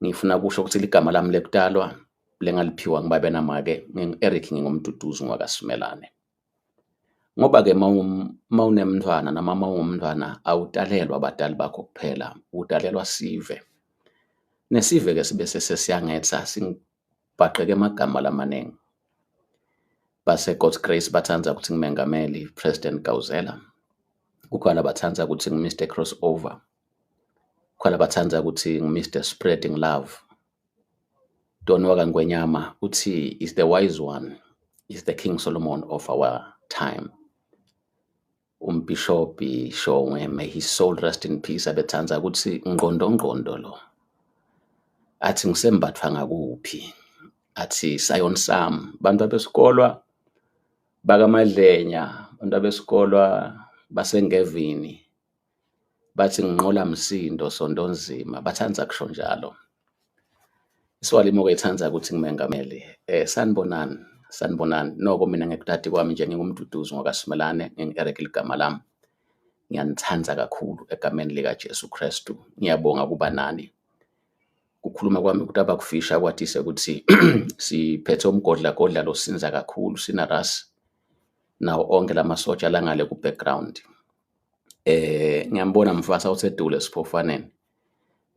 Ngifuna kusho ukuthi ligama lami lekutalwa lengaliphiwa ngibaba namake ngingu-Eric, ngingumduduzi ngwakwaSimelane. Ngoba-ke mawunemntwana noma mawungumntwana awutalelwa abadali bakho kuphela, udalelwa sive. Nesive-ke sibe sesiyangetha singibhaqeke amagama lamaningi. Base God's Grace bathanza ukuthi ngimengameli President Gawuzela. Kukhona bathanza ukuthi ngi-Mr. Crossover. Kukhona bathanza ukuthi ngi-Mr. Spreading Love. Don wakangwenyama uthi is the wise one, is the King Solomon of our time. Umbishop Shongwe, may his soul rest in peace, abethanza ukuthi ngqondo lo. Athi ngisembathwa ngakuphi, athi sayon sam, bantu abesikolwa bakaMadlenya, bantu abesikolwa basengevini, bathi nginqola msindo sondonzima, bathanza kusho njalo. Iswalimo ethanza ukuthi ngimengameli. Sanibonani. Noko mina ngekudadi kwami nje ngingumduduzi ngwakwaSimelane, ngingu-Eric ligama lami. Ngiyanithanda kakhulu egameni lika Jesu Kristu. Ngiyabonga kuba nani. Kukhuluma kwami kutaba kufisha kwathi ukuthi siphethe umgodla lo sinza kakhulu, sina ras nawo onke lamasotsha langale ku background. Ngiyambona mfasa usedule siphofaneni.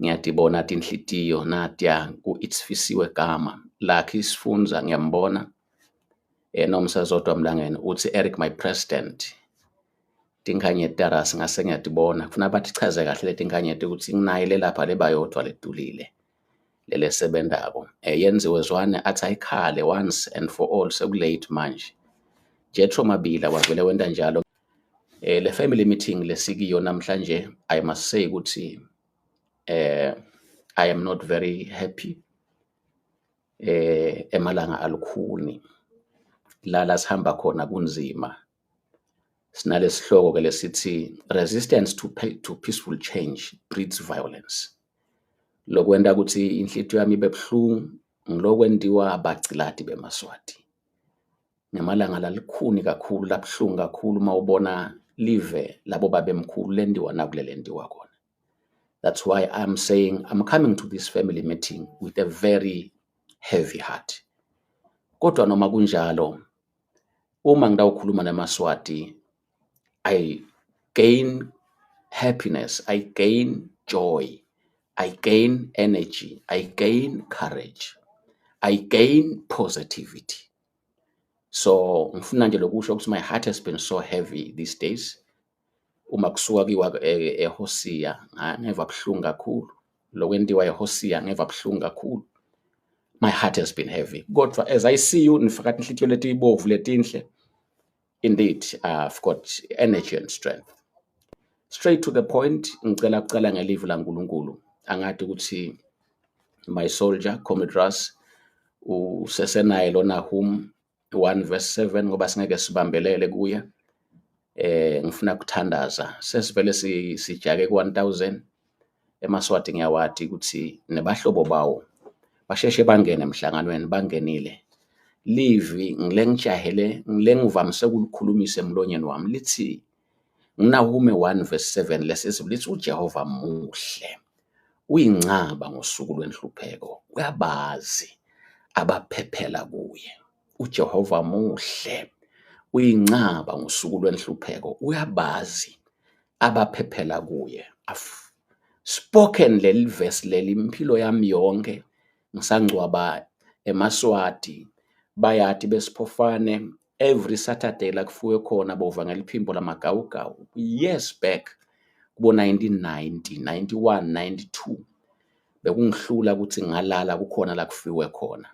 Ngiyadibona athi inhlitiyo natya ku itsfisiwe gama lakhe isifunza ngiyambona. Nomsazodwa mlangeni uthi Eric my president. Tinkanye taras ngase ngiyadibona. Kufuna bathi chaze kahle letinkanye ukuthi nginaye lapha lebayodwa ledulile. Lele sebendako. Yenziwe zwane athi ayikhale once and for all sekulate manje. Jetro Mabila wavele wenda njalo. Le family meeting lesikiyo namhlanje I must say ukuthi I am not very happy. Emalanga alukhuni la sihamba khona kunzima. Sinalesihloko ke lesithi resistance to peaceful change breeds violence. Lokwenda ukuthi inhlitiyo yami bebhlungu ngilokwendiwa abacilati bemaswati. Ngemalanga lalikhuni kakhulu labhlungu kakhulu mawubona live labo babemkhulu lendiwa nakulelendiwa khona. That's why I'm saying I'm coming to this family meeting with a very heavy heart. Kodwa noma kunjalo, uma ngidawukhuluma namaswati, I gain happiness, I gain joy, I gain energy, I gain courage, I gain positivity. So ngifuna nje lokusho ukuthi my heart has been so heavy these days. Uma kusuka kiwa eHosea ngeva buhlungu kakhulu. Lokwendiwa eHosea ngeva buhlungu kakhulu. My heart has been heavy. Kodwa as I see you nifakati inhlitiyo letibovu letinhle, indeed I've got energy and strength. Straight to the point, ngicela kucala ngelivu laNkulunkulu. Angathi ukuthi my soldier Comrade Ras usesenaye lo Nahum 1:7 ngoba singeke sibambelele kuye. Ngifuna kuthandaza sesivele sijake ku-1000 emaswati ngiyawathi ukuthi nebahlobo bawo basheshe bangene emhlanganweni bangenile. Livi ngilengijahele ngilengivamise ukulikhulumisa emlonyeni wami lithi nginahume 1:7 lesizwe lithi uJehova muhle uyincaba ngosuku lwenhlupheko uyabazi abaphephela kuye. uJehova muhle uyincaba ngosuku lwenhlupheko uyabazi abaphephela kuye. I've spoken leli verse leli impilo yami yonke ngisangcwaba emaswati bayati besiphofane every Saturday la kufuwe khona bova ngeliphimbo lamagawugawu years back kubo 1990 91 92 bekungihlula ukuthi ngalala kukhona la kufiwe khona.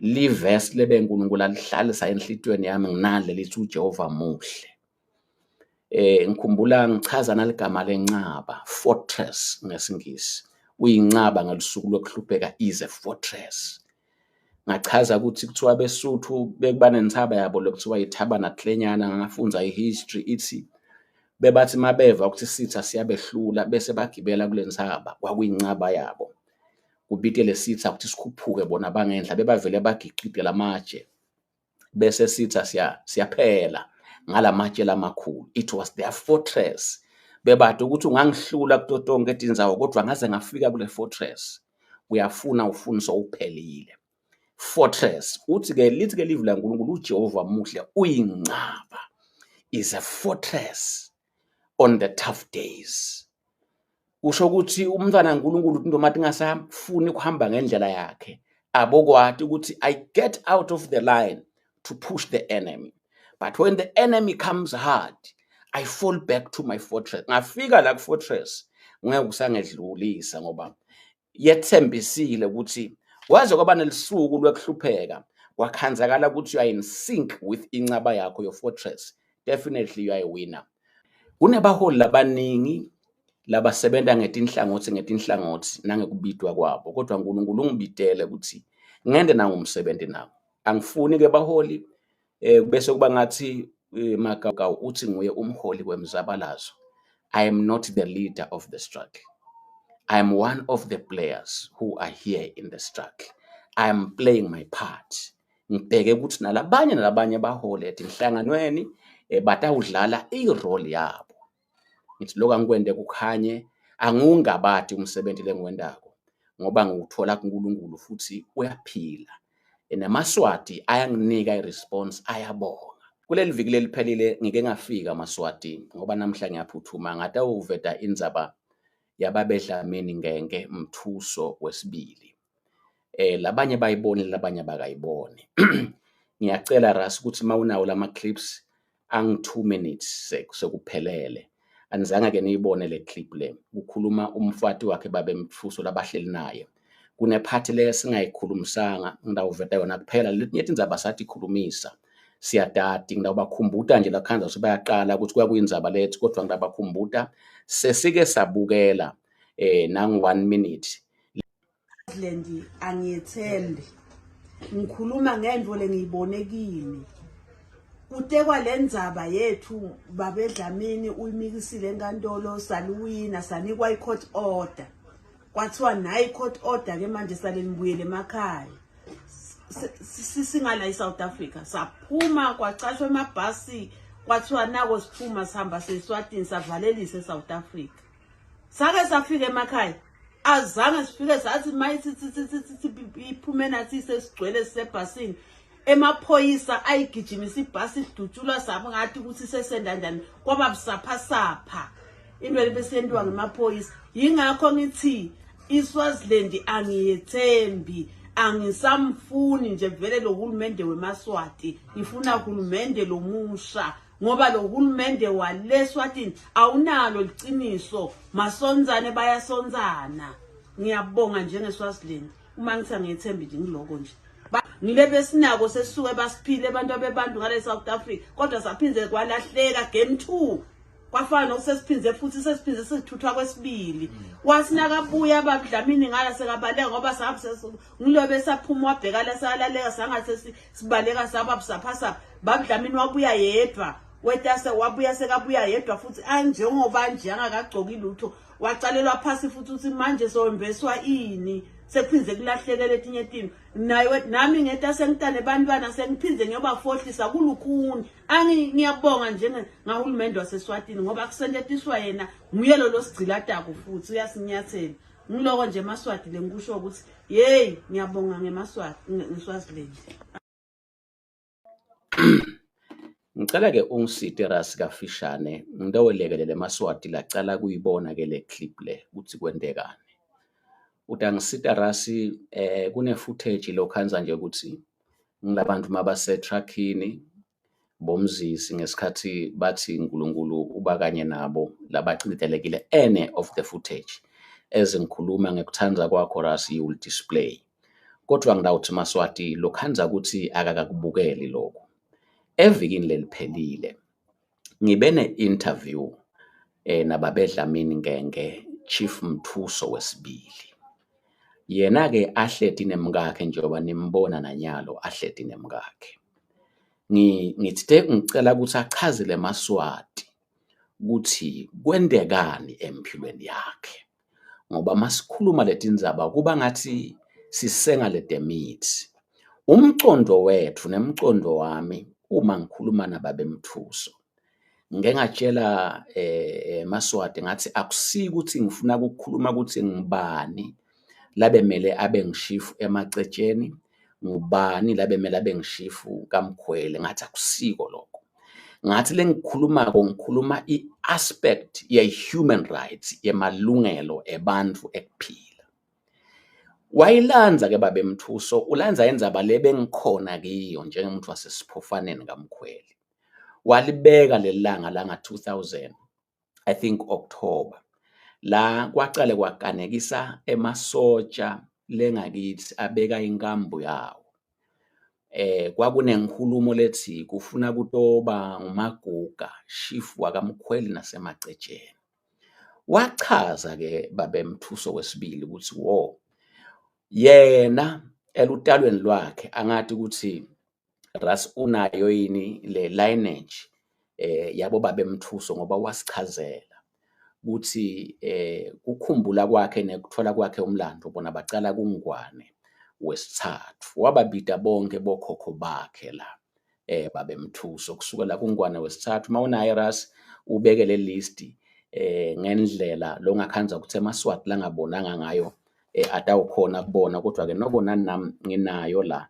Li verse lebe uNkulunkulu alihlalisa enhlitweni yami nginale lithi uJehova muhle. Ngikhumbula ngichaza naligama lencaba fortress ngesingisi. Uyincaba ngalusuku lokuhlupheka is a fortress. Ngachaza ukuthi kuthiwa beSuthu bekubane nithaba yabo lokuthiwa ithaba nathlenyana ngafunza ihistory ithi bebathi mabeva ukuthi sitha siyabehlula bese bagibela kule nthaba kwakuyincaba yabo. Kubike lesitha ukuthi sikhuphuke bona bangendla bebavele bagiqide lamatshe bese sitha siyaphela ngalamatshe lamakhulu. It was their fortress. Bebathi ukuthi ungangihlula kutotonke etinzawo kodwa ngaze ngafika kule fortress. uyafuna ufuniso uphelile. Fortress uthi-ke lithi-ke ilizwi laNkulunkulu uJehova muhle uyingcaba, is a fortress on the tough days. Kusho ukuthi umntwana kaNkulunkulu noma athi ngasafuni ukuhamba ngendlela yakhe abokwathi ukuthi I get out of the line to push the enemy, but when the enemy comes hard I fall back to my fortress. Ngafika la ku-fortress ngeke usangedlulisa ngoba yethembisile ukuthi waze kwaba nelisuku lwekuhlupheka wakhanzakala ukuthi you are in sync with incaba yakho, your fortress, definitely you are a winner. Kunebaholi labaningi labasebenza ngetinhlangothi nangekubitwa kwabo, kodwa uNkulunkulu ungibidele ukuthi ngende nangumsebenzi nawo. Angifuni-ke baholi bese kuba ngathi Magawu uthi nguye umholi wemzabalazo. I am not the leader of the struggle. I am one of the players who are here in the struggle. I am playing my part. Ngibheke ukuthi nalabanye baholi etinhlanganweni batawudlala i-role yabo. Ngithi lokho angikwende kukhanye angungabadi umsebenzi lengiwendako ngoba ngiwuthola kuNkulunkulu futhi uyaphila. NamaSwati ayanginika i-response, ayabonga. Kuleli viki leliphelile ngike ngafika eMaswati ngoba namhla ngiyaphuthuma ngatawuveta indzaba yababedlamini ngenge Mthuso wesibili. Labanye bayibone labanye bakayiboni. Ngiyacela Ras ukuthi mawunawo lama clips angi 2 minutes sekuphelele. Anizange ke niyibone le clip le. Kukhuluma umfati wakhe babe Mthuso labahleli naye. Kunephathi le singayikhulumisanga ngidawuveta yona kuphela lethi indzaba sathi ikhulumisa. Siyadadi ngidawubakhumbuta nje lakhanza sebayaqala ukuthi kwakuyindzaba lethu, kodwa ngidabakhumbuta sesike sabukela nangu 1 minute. Lendi angiyethembi ngikhuluma ngento lengiyibone kimi utekwa lendzaba yethu babedlamini uyimikisile enkantolo saluwina sanikwa i-court order kwathiwa nayi i-court order ke manje salenibuyele emakhaya singala eSouth Africa saphuma kwacashwa emabhasi kwathiwa nako siphuma sihamba seSwatini savalelisa eSouth Africa sake safika emakhaya azange sifike sathi mayithi iphume nathi sesigcwele sisebhasini emaphoyisa ayigijimisa ibhasi idutshulwa sabo ngathi ukuthi sesenda njani kwaba busaphasapha into lebesendiwa ngemaphoyisa. Yingakho ngithi iSwaziland angiyethembi, angisamfuni nje vele lo hulumende weMaswati, ngifuna uhulumende lomusha ngoba lo hulumende waleSwatini awunalo liqiniso, masonzane bayasonzana. Ngiyabonga njengeSwaziland uma ngithi angiyethembi nje ngiloko nje. Ngilebe sinako sesuke basiphile abantu abebantu ngale South Africa kodwa saphinze kwalahleka game 2 kwafana nokusesiphinze futhi sesiphinze sithuthwa kwesibili wasinaka buya abadlamini ngala sekabaleka ngoba ngilobe saphuma wabheka la salaleka sangathi sibaleka sababusaphasa babudlamini wabuya yedwa wetase wabuya sekabuya yedwa futhi anjengoba nje angakagcoki lutho wacalelwa phasi futhi uthi manje sombeswa ini sekuphinze kulahleke letinye timo naye nami ngetase ngitane bantwana sengiphinze ngiyobafohlisa kulukhuni. Ngiyabonga njenge ngahulumende waseSwatini ngoba kusentetiswa yena nguye lo sigcilatako futhi uyasinyathela ngiloko nje eMaswati lengikusho ukuthi hey ngiyabonga ngeMaswati ngeSwaziland. Ngicela ke ungisite Ras kafishane ngidawelekelele eMaswati lacala kuyibona ke le clip le ukuthi kwendekani. Utangisita Rasi kune footage lokhanza nje ukuthi ngilabantu mabase truckini bomzisi ngesikhathi bathi uNkulunkulu uba kanye nabo labacinitelekile. Any of the footage ezingikhuluma ngekuthanza kwakho Rasi you will display, kodwa ngidawuthi Maswati lokhanza ukuthi akakakubukeli lokho. Evikini leliphelile ngibe ne-interview nababedlamini ngenge Chief Mthuso wesibili. Yena ke ahleti nemkakhe njengoba nimbona nanyalo ahleti nemkakhe. Ngithe ngicela ukuthi achazele eMaswati ukuthi kwendekani empilweni yakhe ngoba masikhuluma letindzaba kuba ngathi sisenga le demithi. Umcondo wethu nemcondo wami uma ngikhuluma nababe Mthuso ngeke ngatshela Maswati ngathi akusiki ukuthi ngifuna ukukhuluma ukuthi ngibani labe mele abe ngishifu emacetsheni, ngubani labe mele abe ngishifu kaMkhwele. Ngathi akusiko lokho. Ngathi lengikhulumako ngikhuluma i-aspect ye-human rights, yemalungelo ebantfu ekuphila. Wayilanza-ke Baba Mthuso, ulanza indzaba le bengikhona kiyo njengomuntu wasesiphofaneni kaMkhwele. Walibeka lelanga langa-2000, I think October, la kwacale kwaganekisa emasotsha lengakithi abeka inkambu yawo. Kwakunengikhulumo lethi kufuna kutoba nguMaguga, shifu wakaMkhwele nasemacetsheni. Wachaza-ke Baba Mthuso wesibili ukuthi yena elutalweni lwakhe angathi ukuthi ras unayo yini le lineage yabo Baba Mthuso, ngoba wasichazela ukuthi ukukhumbula kwakhe nekuthola kwakhe umlando bona bacala kuNgwane wesithathu. Wababida bonke bokhokho bakhe la Baba Mthuso kusukela kuNgwane wesithathu. Mawunayo ras ubeke le list ngendlela longakhanza ukuthi emaswati langabonanga ngayo atawukhona kubona, kodwa-ke nobona nami nginayo la.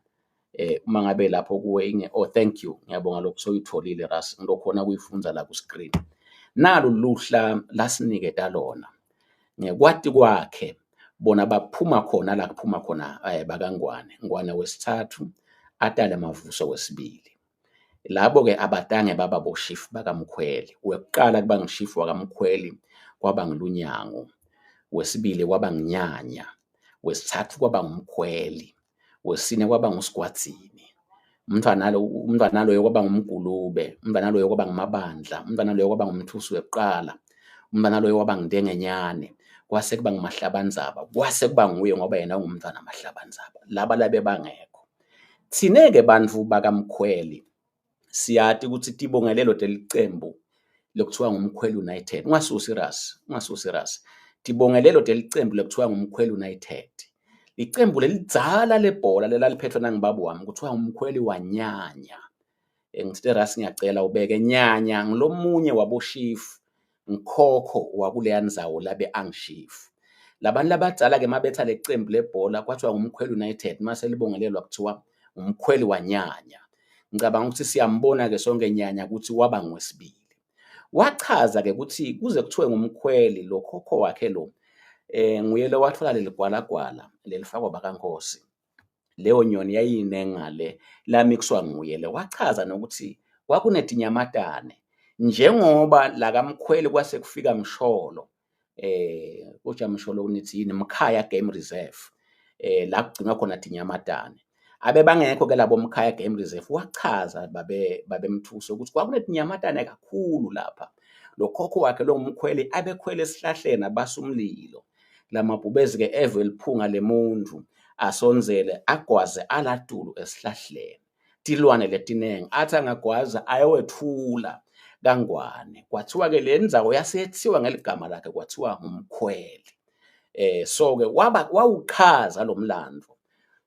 Uma ngabe lapho kuwe thank you, ngiyabonga lokhu soyitholile ras, ngilokhona kuyifunza la ku-screen. Nalo luhla lasiniketa lona ngekwati kwakhe, bona baphuma khona la kuphuma khona bakaNgwane, Ngwane wesithathu atale Mavuso wesibili. Labo-ke abatange baba boshifu bakaMkhwele. Wekuqala kuba ngishifu wakaMkhwele kwaba nguLunyango, wesibili kwaba nguNyanya, wesithathu kwaba nguMkhwele, wesine kwaba nguSigwadzini, umntwana loyo kwaba nguMgulube, umntwana loyo kwaba nguMabandla, umntwana loyo kwaba nguMthusi wekuqala, umntwana loyo kwaba nguNdengenyane, kwase kuba nguMahlabandzaba, kwase kuba nguye ngoba yena ungumntwana Mahlabandzaba. Laba labe bangekho. Thine-ke bantfu bakaMkhwele siyati ukuthi tibongelelo telicembu lekuthiwa nguMkhwele United. Ungasusi ras. Tibongelelo telicembu lekuthiwa nguMkhwele United. Icembu lelidzala lebhola lelaliphethwe nangibaba wami kuthiwa nguMkhwele waNyanya. Ngithi ras ngiyacela ubeke Nyanya ngilomunye waboshifu, ngikhokho wakuleya ndzawo labe angishifu. Labantu labadzala-ke mabetha lecembu lebhola kwathiwa nguMkhwele United, mase libongelelwa kuthiwa nguMkhwele waNyanya. Ngicabanga ukuthi siyambona-ke sonke Nyanya ukuthi waba ngwesibili. Wachaza-ke ukuthi kuze kuthiwe nguMkhwele lo khokho wakhe lo nguye lo wathola leli gwalagwala lelifakwa bakaNkosi. Leyo nyoni yayinengale lamixwa nguye le. Wachaza nokuthi kwakunetinyamatane njengoba la kaMkhwele kwase kufika Msholo, Msholo unithi yini, Mkhaya Game Reserve, la kugcinwa khona tinyamatane. Abe bangekho-ke labo Mkhaya Game Reserve. Wachaza Baba Mthuso ukuthi kwakunetinyamatane kakhulu lapha. Lo khokho wakhe lo nguMkhwele abekhwele esihlahleni abasa umlilo. Lamabhubezi-ke eve liphunga lemuntu asonzele agwaze aladulu esihlahleni. Tilwane letinenge athi angagwaza ayowethula kaNgwane. Kwathiwa-ke le ndzawo yasethiwa ngeligama lakhe kwathiwa nguMkhwele. So-ke wawuchaza lo mlandvo.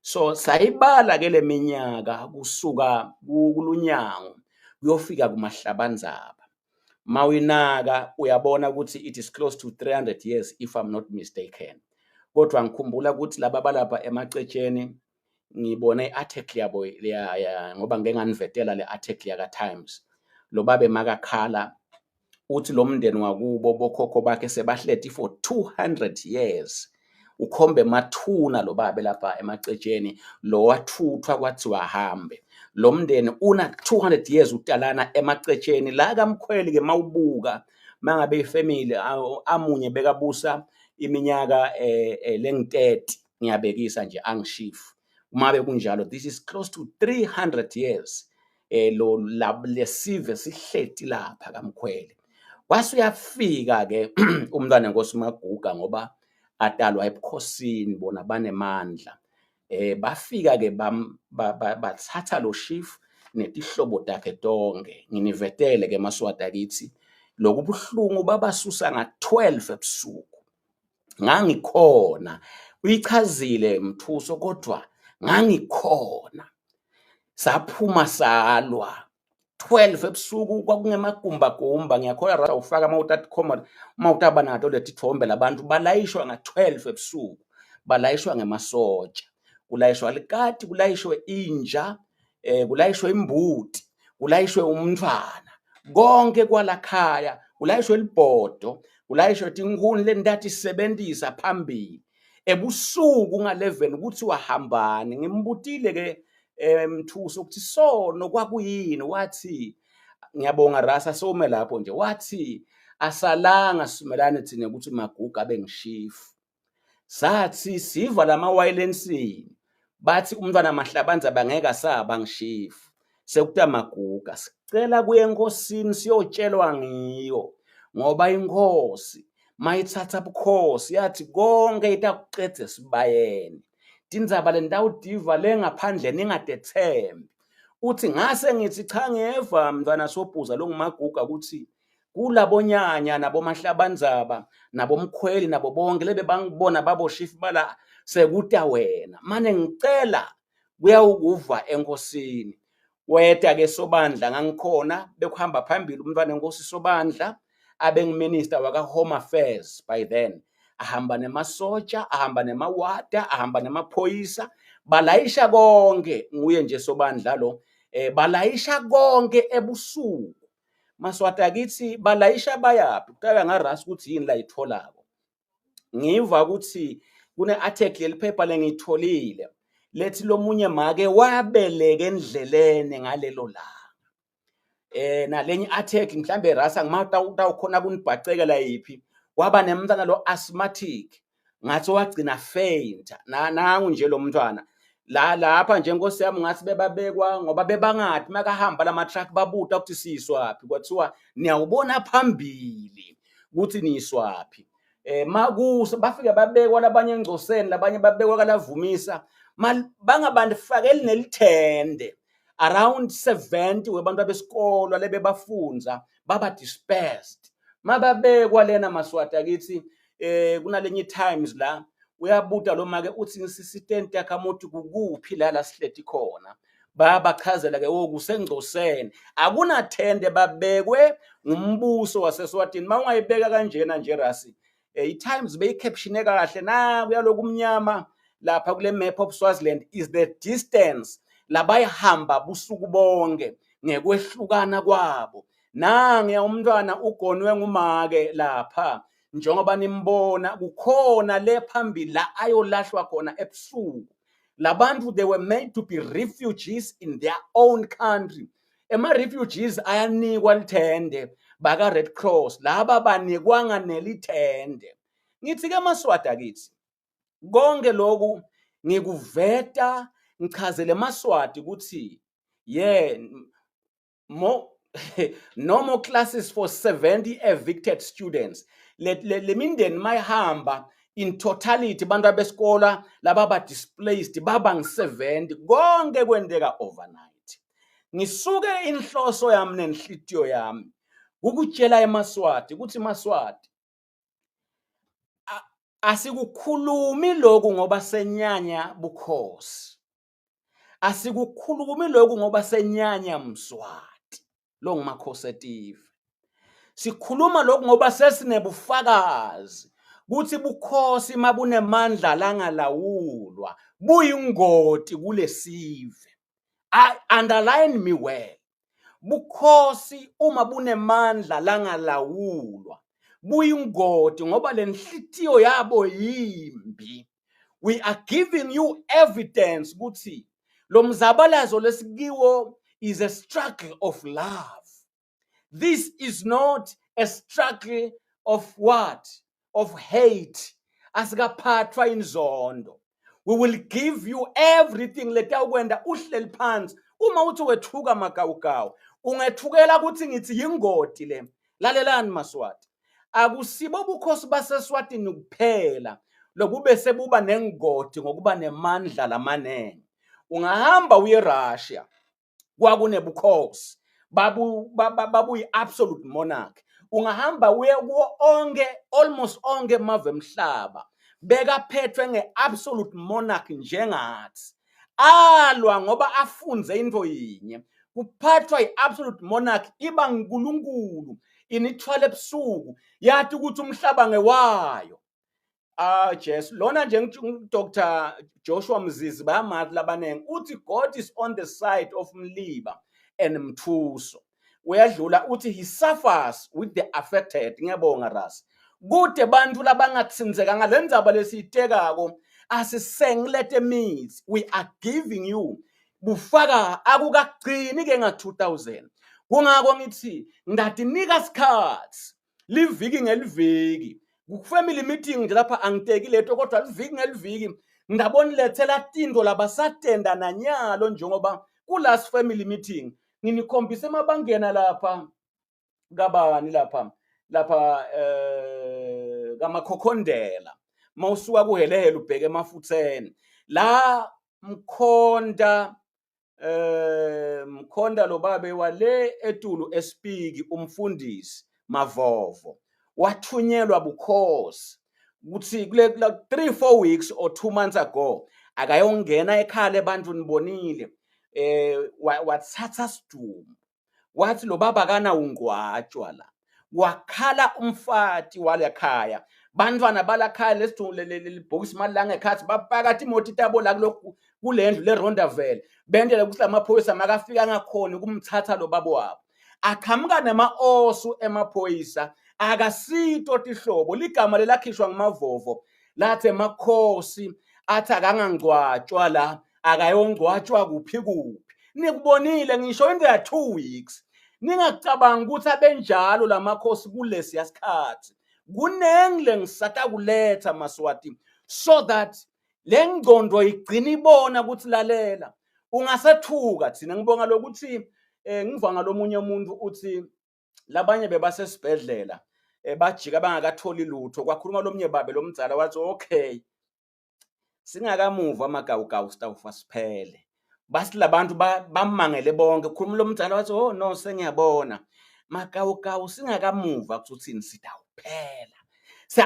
So sayibala-ke le minyaka kusuka kuLunyango kuyofika kuMahlabandzaba. Mawuyinaka uyabona ukuthi it is close to 300 years if I'm not mistaken. Kodwa ngikhumbula ukuthi laba balapha emacetsheni ngibone i-article yabo ngoba ngeke nganivetela le article yaka-Times. Lo babe makakhala uthi lo mndeni wakubo bokhokho bakhe sebahleti for 200 years. Ukhombe mathuna lo babe lapha emacetsheni, lo wathuthwa kwathiwa ahambe. Lo mndeni una 200 years utalana emacetsheni la kaMkhwele-ke mawubuka mangabe ifamily amunye bekabusa iminyaka lengu-30 ngiyabekisa nje angishifu. Uma bekunjalo this is close to 300 years lo lesive sihleti lapha kaMkhwele. Wasuyafika-ke umntwana Nkosi Maguga ngoba atalwa ebukhosini bona banemandla. Bafika-ke bathatha lo shifu netihlobo takhe tonke. Nginivetele-ke maswati akithi lokhu buhlungu babasusa nga-12 ebusuku. Ngangikhona, uyichazile Mthuso kodwa ngangikhona. Saphuma salwa 12 ebusuku kwakungemagumba. Ngiyakhola ras ufaka mawutaba nato leti thombe labantu balayishwa nga-12 ebusuku. balayishwa ngemasotsha, kulayishwa likati, kulayishwe inja, kulayishwe imbuti, kulayishwe umntwana, konke kwalakhaya, kulayishwe libhodo, kulayishwe tinkuni lendathi sisebentisa phambili. Ebusuku nga-11 kuthi wahambani, ngimbutile ke Mthuso ukuthi sono kwakuyini, wathi ngiyabonga Rasa some lapho nje, wathi asalanga simelane thina ukuthi Maguga abe ngishifu. Sathi siva lama-wirelensini bathi umntwana Mahlabanza bangeke asaba ngishifu, sekuthiwa Maguga sicela kuye enkosini siyotshelwa ngiyo, ngoba inkosi mayithatha bukhosi yathi konke itakuqedze sibayeni, tindzaba lentawudiva le ngaphandle ningadethembi. Uthi ngase ngithi cha ngeva mntwana Sobhuza lo nguMaguga ukuthi kulabonyanya naboMahlabandzaba nabomkhweli nabo bonke lebe bangibona baboshifu bala sekuta wena, mane ngicela kuyawukuva enkosini. Weta ke Sobandla ngangikhona bekuhamba phambili umntwana enkosi Sobandla, abe ngiminister waka Home Affairs by then, ahamba nemasotsha, ahamba nemawada, ahamba nemaphoyisa, balayisha konke nguye nje Sobandla lo, balayisha konke ebusuku. Maswati akithi balayisha bayaphi, kuthiwa ngaRasi ukuthi yini la itholako. Ngiva ukuthi kune article lephepha lengitholile lethi lomunye make wabeleka endleleni ngalelo langa. Nalenye article mhlambe Rasa ngimawukhona kunibhacekela yiphi, waba nemntwana lo asthmatic, ngathi wagcina faint. Nangu nje lo mntwana lapha nje Nkosi yami ngathi bebabekwa ngoba bebangathi makahamba lama truck babuta ukuthi siyiswaphi, kwathiwa niyawubona phambili ukuthi niyiswaphi. Makuso bafike babekwa labanye eNgcoseni, labanye babekwa kaLavumisa, bangabantu fakeli nelithende around 70 webantu besikolo lebe bafunza baba dispersed. Mababekwa lena Maswati akithi kunalenye times la uyabuta lo make uthi insistent yakamuthi kukuphi la sihleti khona, babachazela ke kusengcoseni akunathende, babekwe ngumbuso waseSwatini. Mawungayibeka kanjena nje Rasi, iTimes beyicaptione kahle na kuyaloku umnyama lapha kule map of Swaziland is the distance labayihamba busuku bonke ngekwehlukana kwabo. Nange umntwana ugonwe ngumake lapha, njengoba nimbona kukhona le phambili la ayolahlwa khona ebusuku. Labantu they were made to be refugees in their own country. Refugees ayanikwa lithende baka Red Cross, laba banikwanga nelithende. Ngithi ke Maswati akithi konke lokhu ngikuveta ngichazele Maswati ukuthi no more classes for 70 evicted students. Le mindeni mayihamba in totality bantu abeskola laba ba displaced baba ngi-70, konke kwendeka overnight. Ngisuke inhloso yami nenhlitiyo yami ukutshela eMaswati ukuthi Maswati asikukhulumi lokhu ngoba senyanya bukhosi, asikukhulumi lokhu ngoba senyanya Mswati lo nguMakhosetive. Sikhuluma lokhu ngoba sesinebufakazi kuthi bukhosi mabunemandla langalawulwa buyingoti kulesive. Underline me well. Bukhosi uma bunemandla langalawulwa buyingoti ngoba lenhlitiyo yabo yimbi. We are giving you evidence ukuthi lo mzabalazo lesikiwo is a struggle of love. This is not a struggle of what? Of hate. Asikaphathwa inzondo. We will give you everything letawukwenda uhleli phansi. Uma uthi wethuka makawukawu, ungethukela ukuthi ngithi yingoti le. Lalelani Maswati. Akusibo bukhosi baseSwatini kuphela lokube sebuba nengoti ngokuba nemandla lamanene. Ungahamba uye eRussia kwakunebukhosi babu absolute monarch. Ungahamba uye kuwo onke almost onke amave emhlaba bekaphethwe ngeabsolute monarch njengathi. Alwa ngoba afunze into yinye, kuphathwa iabsolute monarch iba nguNkulunkulu inithwala ebusuku yathi ukuthi umhlaba ngewayo. Jess, lona nje Dr. Joshua Mzizi bayamazi labanenge uthi God is on the side of Mliba and Mthuso. Uyadlula uthi he suffers with the affected. Ngiyabonga Ras. Kude bantu labangatsinzeka ngalendzaba lesiyitekako asisengilete means we are giving you bufaka akukagcini ke nga 2000. Kungako ngithi ngatinika sikhatsi liviki ngeliviki. Family meeting nje lapha angiteki leto kodwa liviki ngeliviki ngabona lethela tinto labasatenda nanyalo njengoba kulast family meeting nginikhombisa emabangena lapha kabani lapha kaMakhokhondela mawusuka kuhelehela ubheke emafutheni la Mkhonda lo babe wale etulu espiki umfundisi Mavovo wathunyelwa bukhosi ukuthi kule 3-4 weeks or 2 months ago akayongena ekhaya abantu nibonile wathatha sidumo wathi lo baba kana ungwatshwa la wakhala umfati wale khaya bantwana balakhaya lesibhokisi imali la ngekhathi bapakathi imoto itabo la kulokhu kulendlu le Rondaville bendele ukuthi amaphoyisa makafika ngakhona ukumthatha lo babo wabo akhamuka nema-osu emaphoyisa akasito tihlobo ligama lelakhishwa ngumavovo lathi emakhosi athi akangangcwatshwa la akayongcwatshwa kuphi nikubonile ngisho in there 2 weeks ningacabanga ukuthi abenjalo lamakhosi kulesi yasikhathi kunengle ngisata kuletha Maswati so that lengcondo igcina ibona ukuthi lalela ungasethuka thina ngibonga lokuthi ngiva ngalomunye umuntu uthi labanye bebasesibhedlela bajika bangakatholi lutho kwakhuluma lomunye babe lomdzala wathi okay singakamuva amagawugawu stawufa siphele basi labantu bamangele bonke khuluma lomdzala wathi oh no sengiyabona magawugawu singakamuva kuthini sitawuphela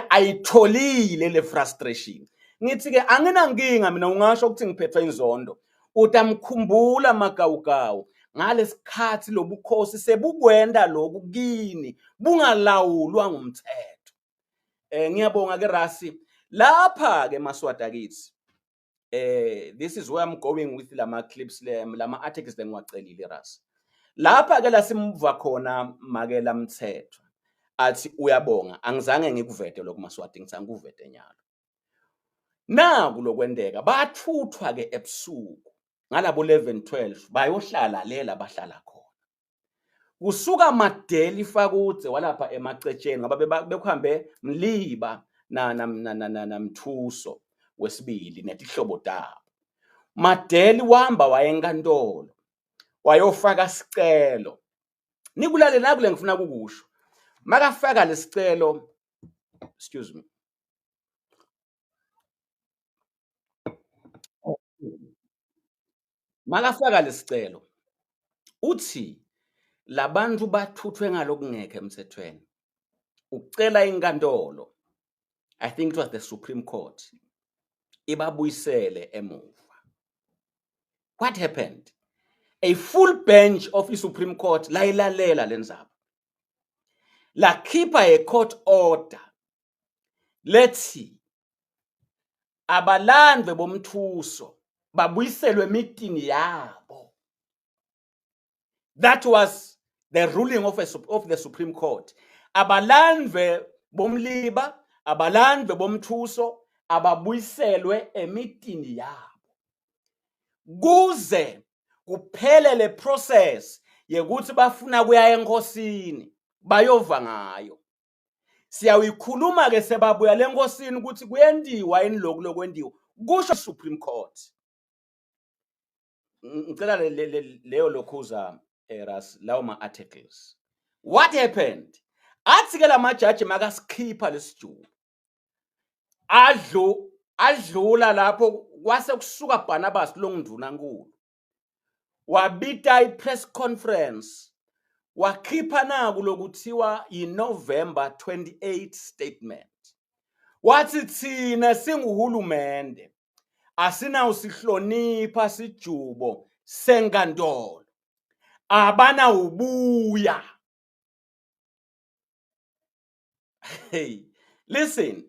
ayitholile le frustration ngithi ke anginankinga mina ungasho ukuthi ngiphethwe inzondo utamkhumbula magawugawu ngalesikhathi lobukhosi sebukwenda lokhu kini bungalawulwa ngumthetho ngiyabonga ke Rasi lapha ke Maswati kithi this is where I'm going with lama clips lama articles lengiwacelile Rasi lapha ke lasimva khona makela mthetho athi uyabonga angizange ngikuvete lokho Maswati ngithi angikuvete nyalo naku lokwendeka bathuthwa ke ebusuku ngalabo 11-12 bayohlala lela bahlala khona kusuka Madeli Fakudze walapha emacetsheni ngoba bekuhambe Mliba na Mthuso wesibili netihlobo tabo Madeli wahamba wayenkantolo wayofaka sicelo nikulale la kule ngifuna kukusho makafaka lesicelo excuse me makafaka lesicelo uthi labantu bathuthwe ngalokungekho emthethweni ucela inkantolo I think it was the Supreme Court ibabuyisele emuva what happened a full bench of the Supreme Court layilalela lenzaba lakhipha a court order lethi abalandwe bomthuso babuyiselwe emitini yabo. That was the ruling of the Supreme Court. Abalandwe bomliba, abalandwe bomthuso, ababuyiselwe emitini yabo. Kuze kuphele le process yekuthi bafuna kuya enkosini bayova ngayo. Siyayikhuluma ke sebabuya le nkosini ukuthi kuyendiwa yini lokho lokwendiwa kusho Supreme Court. Ngicela leyo lokhuza Ras lawo ma articles. What happened? Athi ke lamajaji makasikhipha lesijubu. Adlula lapho kwase kusuka Barnabas longinduna nkulu. Wabita I-press conference. Wakhipha naku lokuthiwa yi-November 28 statement. Wathi thina singuhulumende asina usihlonipha sijubo senkantolo. Abana ubuya. Hey, listen.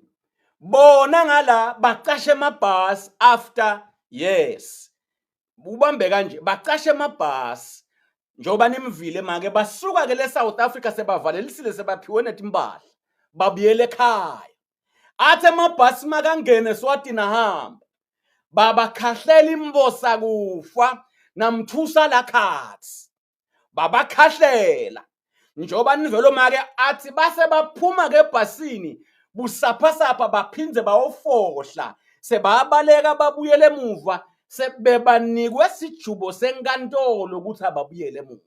bona ngala baqashe amabhasi after years. Ubambe kanje baqashe amabhasi njoba nimvile make basuka ke le South Africa sebavalelisile sebaphiwe netimbala babuyele ekhaya. Athe amabhasi makangene Eswatini ahamba babakhahlela imbosa kufa namthusa lakhathi babakhahlela njoba nivelo make athi base baphuma ke ebhasini busaphasapha baphinze bawofohla sebabaleka babuyele emuva sebebanikwe sijubo senkantolo ukuthi ababuyele emuva.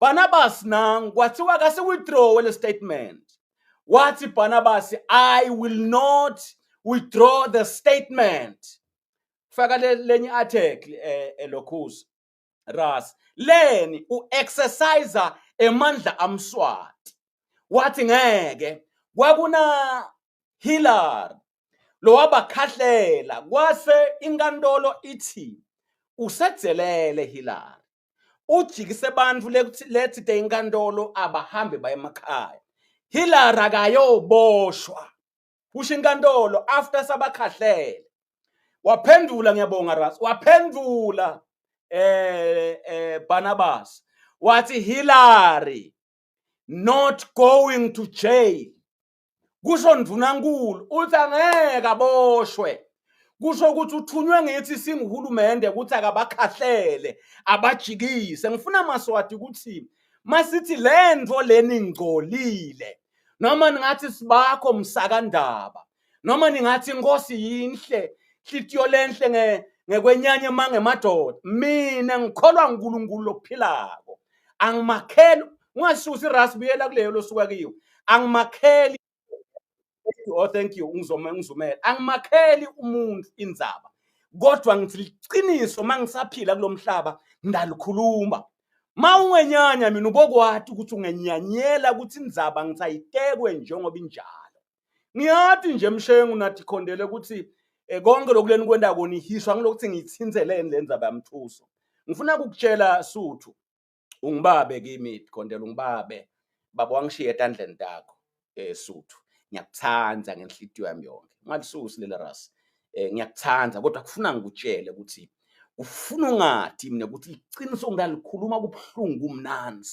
Barnabas nang kwathiwa kase withdraw le statement. Wathi Barnabas, I will not withdraw the statement. Faka lenye article Lokhuzi Ras leni exerciser emandla amswati. Wathi ngeke kwakuna Hillary lo wabakhahlela kwase inkantolo ithi usedzelele Hillary ujikise bantfu lethi te inkantolo abahambe baye emakhaya. Hillary akayoboshwa kusho inkantolo after sabakhahlele. Waphendula ngiyabonga Ras waphendula Barnabas wathi Hillary not going to jail. Kusho ndvunankulu uthi angeke aboshwe. Kusho ukuthi uthunywe ngithi singuhulumende ukuthi akabakhahlele abajikise. Ngifuna maswati ukuthi masithi lento leni ngcolile noma ningathi sibakho msakandaba noma ningathi inkosi yinhle hlitiyo lenhle ngekwenyanye mange madoda mina ngikholwa uNkulunkulu lophilako angimakheli ungasusi Ras buyela kuleyo losuka kiyo angimakheli. Oh thank you ngizomela angimakheli umuntu indzaba kodwa ngithi liqiniso mangisaphila kulomhlaba ndalikhuluma. Mawungenyanya mina ubokwati ukuthi ungenyanyela ukuthi indzaba ngitsayitekwe njengoba injalo. Ngiyathi nje mshengu nathi khondele ukuthi konke lokuleni kwenda konihiswa ngilokuthi ngitsinzelene lendzaba yamthuso. Ngifuna ukukutshela Suthu ungibabe kimi khondele ungibabe baba wangishiya etandleni takho Suthu. Ngiyakuthanda ngenhlitiyo yami yonke. Ngalisusi lele Ras. Ngiyakuthanda kodwa kufuna ngikutshele ukuthi ufuna ungathi mina ukuthi iqiniso ngalikhuluma kubhlungu kumnanzi.